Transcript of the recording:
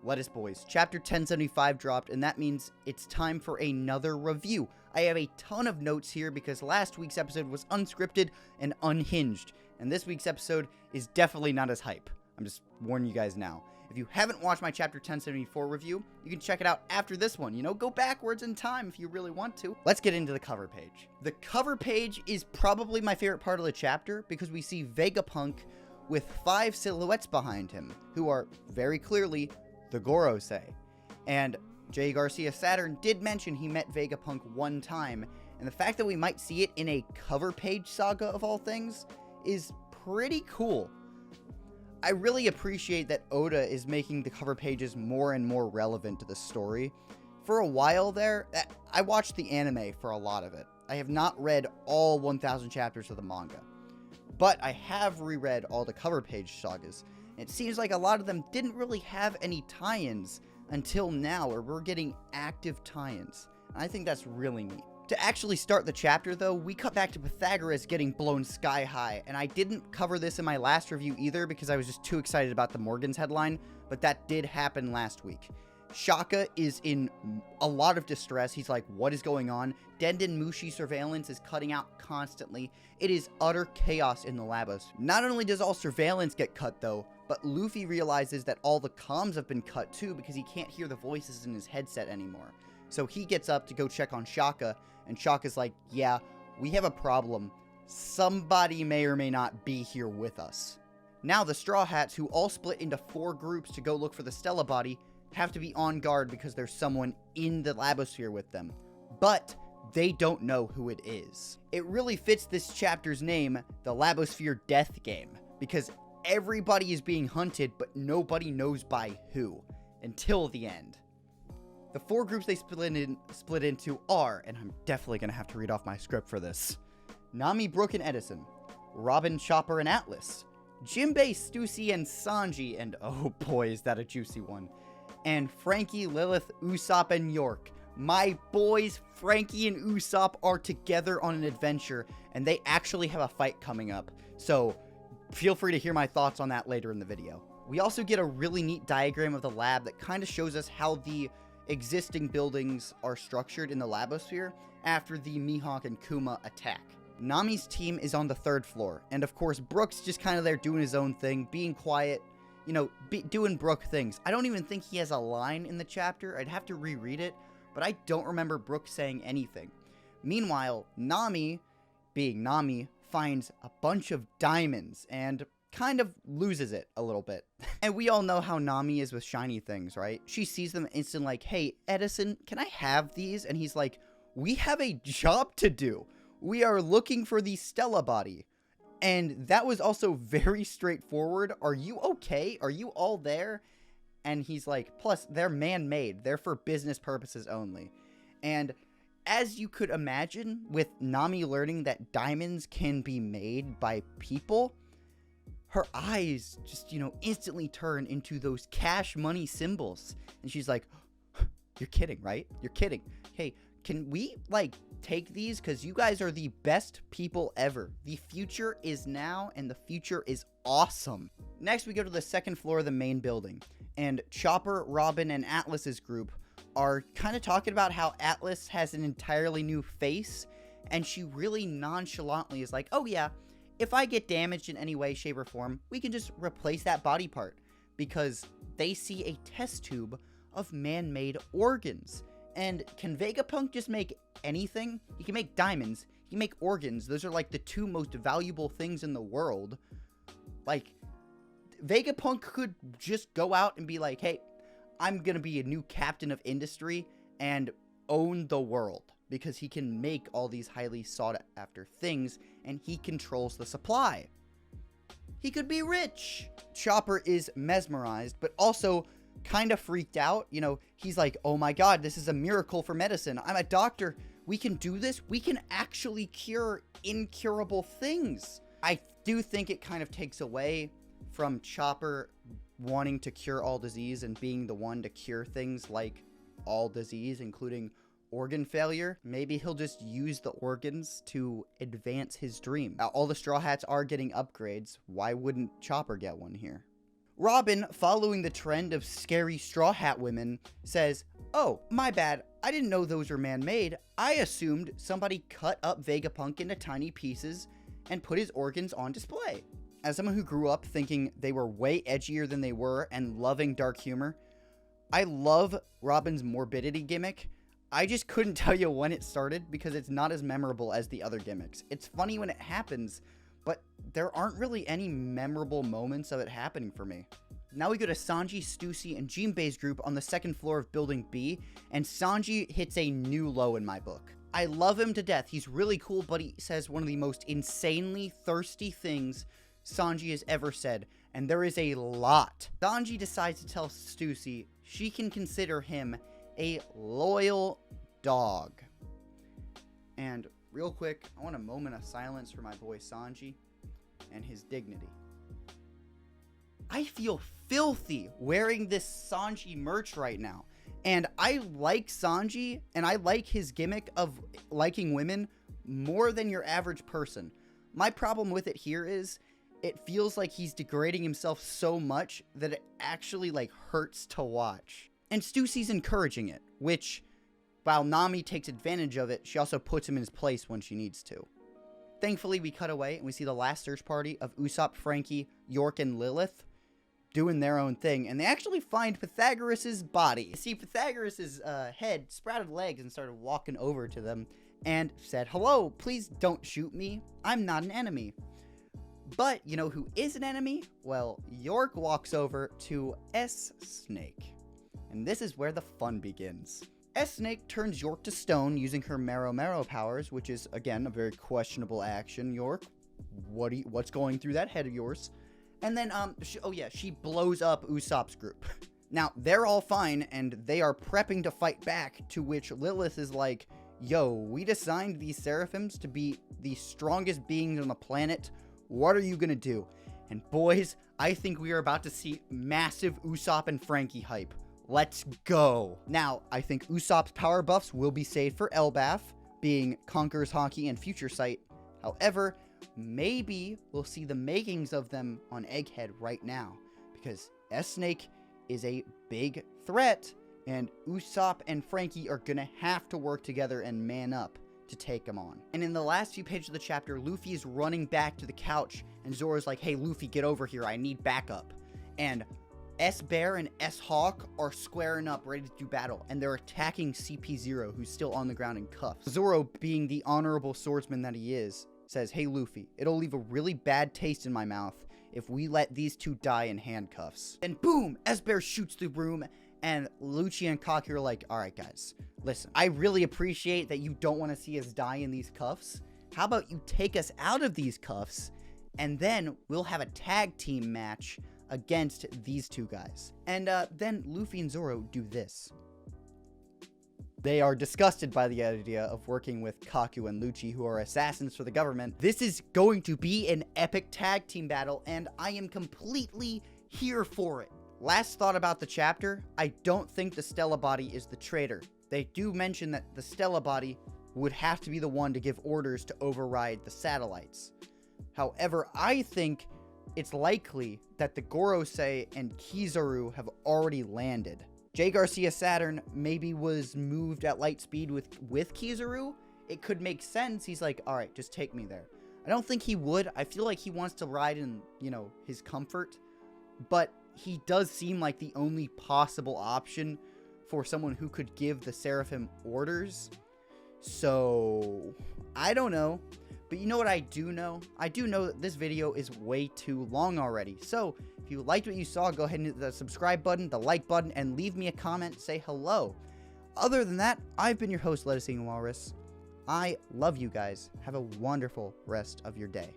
Lettuce Boys, chapter 1075 dropped, and that means it's time for another review. I have a ton of notes here because last week's episode was unscripted and unhinged, and this week's episode is definitely not as hype. I'm just warning you guys now. If you haven't watched my chapter 1074 review, you can check it out after this one. You know, go backwards in time if you really want to. Let's get into the cover page. The cover page is probably my favorite part of the chapter because we see Vegapunk with 5 silhouettes behind him, who are very clearly the Gorosei. And J. Garcia Saturn did mention he met Vegapunk one time, and the fact that we might see it in a cover page saga of all things is pretty cool. I really appreciate that Oda is making the cover pages more and more relevant to the story. For a while there, I watched the anime for a lot of it. I have not read all 1,000 chapters of the manga, but I have reread all the cover page sagas. It seems like a lot of them didn't really have any tie-ins until now, where we're getting active tie-ins. I think that's really neat. To actually start the chapter, though, we cut back to Pythagoras getting blown sky high, and I didn't cover this in my last review either because I was just too excited about the Morgans headline, but that did happen last week. Shaka is in a lot of distress. He's like, what is going on? Denden Mushi surveillance is cutting out constantly. It is utter chaos in the Labos. Not only does all surveillance get cut, though, but Luffy realizes that all the comms have been cut too because he can't hear the voices in his headset anymore. So he gets up to go check on Shaka, and Shaka's like, yeah, we have a problem. Somebody may or may not be here with us. Now the Straw Hats, who all split into 4 groups to go look for the Stella body, have to be on guard because there's someone in the Labosphere with them. But they don't know who it is. It really fits this chapter's name, the Labosphere Death Game, because everybody is being hunted, but nobody knows by who, until the end. The 4 groups they split into are, and I'm definitely going to have to read off my script for this, Nami, Brook, and Edison, Robin, Chopper, and Atlas, Jinbei, Stussy, and Sanji, and oh boy, is that a juicy one, and Frankie, Lilith, Usopp, and York. My boys, Frankie and Usopp, are together on an adventure, and they actually have a fight coming up, so feel free to hear my thoughts on that later in the video. We also get a really neat diagram of the lab that kind of shows us how the existing buildings are structured in the Labosphere after the Mihawk and Kuma attack. Nami's team is on the 3rd floor, and of course Brook's just kind of there doing his own thing, being quiet, you know, doing Brook things. I don't even think he has a line in the chapter. I'd have to reread it, but I don't remember Brook saying anything. Meanwhile, Nami, being Nami, finds a bunch of diamonds and kind of loses it a little bit. And we all know how Nami is with shiny things, right? She sees them instant like, hey, Edison, can I have these? And he's like, we have a job to do. We are looking for the Stella body. And that was also very straightforward. Are you okay? Are you all there? And he's like, plus, they're man-made. They're for business purposes only. And as you could imagine, with Nami learning that diamonds can be made by people, her eyes just, you know, instantly turn into those cash money symbols. And she's like, you're kidding, right? You're kidding. Hey, can we, like, take these? Because you guys are the best people ever. The future is now, and the future is awesome. Next, we go to the 2nd floor of the main building. And Chopper, Robin, and Atlas's group are kind of talking about how Atlas has an entirely new face. And she really nonchalantly is like, oh yeah, if I get damaged in any way, shape, or form, we can just replace that body part. Because they see a test tube of man-made organs. And can Vegapunk just make anything? He can make diamonds. He can make organs. Those are like the 2 most valuable things in the world. Like, Vegapunk could just go out and be like, hey, I'm going to be a new captain of industry and own the world. Because he can make all these highly sought after things, and he controls the supply. He could be rich. Chopper is mesmerized, but also kind of freaked out. You know, he's like, oh my god, this is a miracle for medicine. I'm a doctor. We can do this. We can actually cure incurable things. I do think it kind of takes away from Chopper wanting to cure all disease and being the one to cure things like all disease, including organ failure. Maybe he'll just use the organs to advance his dream. All the Straw Hats are getting upgrades. Why wouldn't Chopper get one here? Robin, following the trend of scary straw hat women, says, "Oh, my bad, I didn't know those were man-made. I assumed somebody cut up Vegapunk into tiny pieces and put his organs on display." As someone who grew up thinking they were way edgier than they were and loving dark humor, I love Robin's morbidity gimmick. I just couldn't tell you when it started because it's not as memorable as the other gimmicks. It's funny when it happens, but there aren't really any memorable moments of it happening for me. Now we go to Sanji, Stussy, and Jinbei's group on the second floor of Building B, and Sanji hits a new low in my book. I love him to death. He's really cool, but he says one of the most insanely thirsty things Sanji has ever said, and there is a lot. Sanji decides to tell Stussy she can consider him a loyal dog. And real quick, I want a moment of silence for my boy Sanji and his dignity. I feel filthy wearing this Sanji merch right now. And I like Sanji, and I like his gimmick of liking women more than your average person. My problem with it here is it feels like he's degrading himself so much that it actually hurts to watch. And Stussy's encouraging it, which, while Nami takes advantage of it, she also puts him in his place when she needs to. Thankfully, we cut away and we see the last search party of Usopp, Frankie, York, and Lilith doing their own thing, and they actually find Pythagoras' body. See, Pythagoras' head sprouted legs and started walking over to them and said, "Hello, please don't shoot me. I'm not an enemy." But you know who is an enemy? Well, York walks over to S-Snake. And this is where the fun begins. S-Snake turns York to stone using her Mero powers, which is, again, a very questionable action. York, what's going through that head of yours? And then, she blows up Usopp's group. Now, they're all fine, and they are prepping to fight back, to which Lilith is like, "Yo, we designed these seraphims to be the strongest beings on the planet. What are you gonna do?" And boys, I think we are about to see massive Usopp and Frankie hype. Let's go. Now, I think Usopp's power buffs will be saved for Elbaf, being Conqueror's Haki and Future Sight. However, maybe we'll see the makings of them on Egghead right now, because S-Snake is a big threat, and Usopp and Frankie are gonna have to work together and man up to take him on. And in the last few pages of the chapter, Luffy is running back to the couch, and Zoro's like, "Hey, Luffy, get over here. I need backup." And S-Bear and S-Hawk are squaring up, ready to do battle, and they're attacking CP0, who's still on the ground in cuffs. Zoro, being the honorable swordsman that he is, says, "Hey, Luffy, it'll leave a really bad taste in my mouth if we let these two die in handcuffs." And boom, S-Bear shoots the room, and Lucci and Kaku are like, "All right, guys, listen, I really appreciate that you don't want to see us die in these cuffs. How about you take us out of these cuffs, and then we'll have a tag team match against these two guys." And then Luffy and Zoro do this. They are disgusted by the idea of working with Kaku and Lucci, who are assassins for the government. This is going to be an epic tag team battle, and I am completely here for it. Last thought about the chapter, I don't think the Stella body is the traitor. They do mention that the Stella body would have to be the one to give orders to override the satellites. However, I think it's likely that the Gorosei and Kizaru have already landed. J. Garcia Saturn maybe was moved at light speed with Kizaru. It could make sense. He's like, "All right, just take me there." I don't think he would. I feel like he wants to ride in, his comfort. But he does seem like the only possible option for someone who could give the Seraphim orders. So, I don't know. But you know what I do know? I do know that this video is way too long already. So, if you liked what you saw, go ahead and hit the subscribe button, the like button, and leave me a comment, say hello. Other than that, I've been your host, Lettucing Walrus. I love you guys. Have a wonderful rest of your day.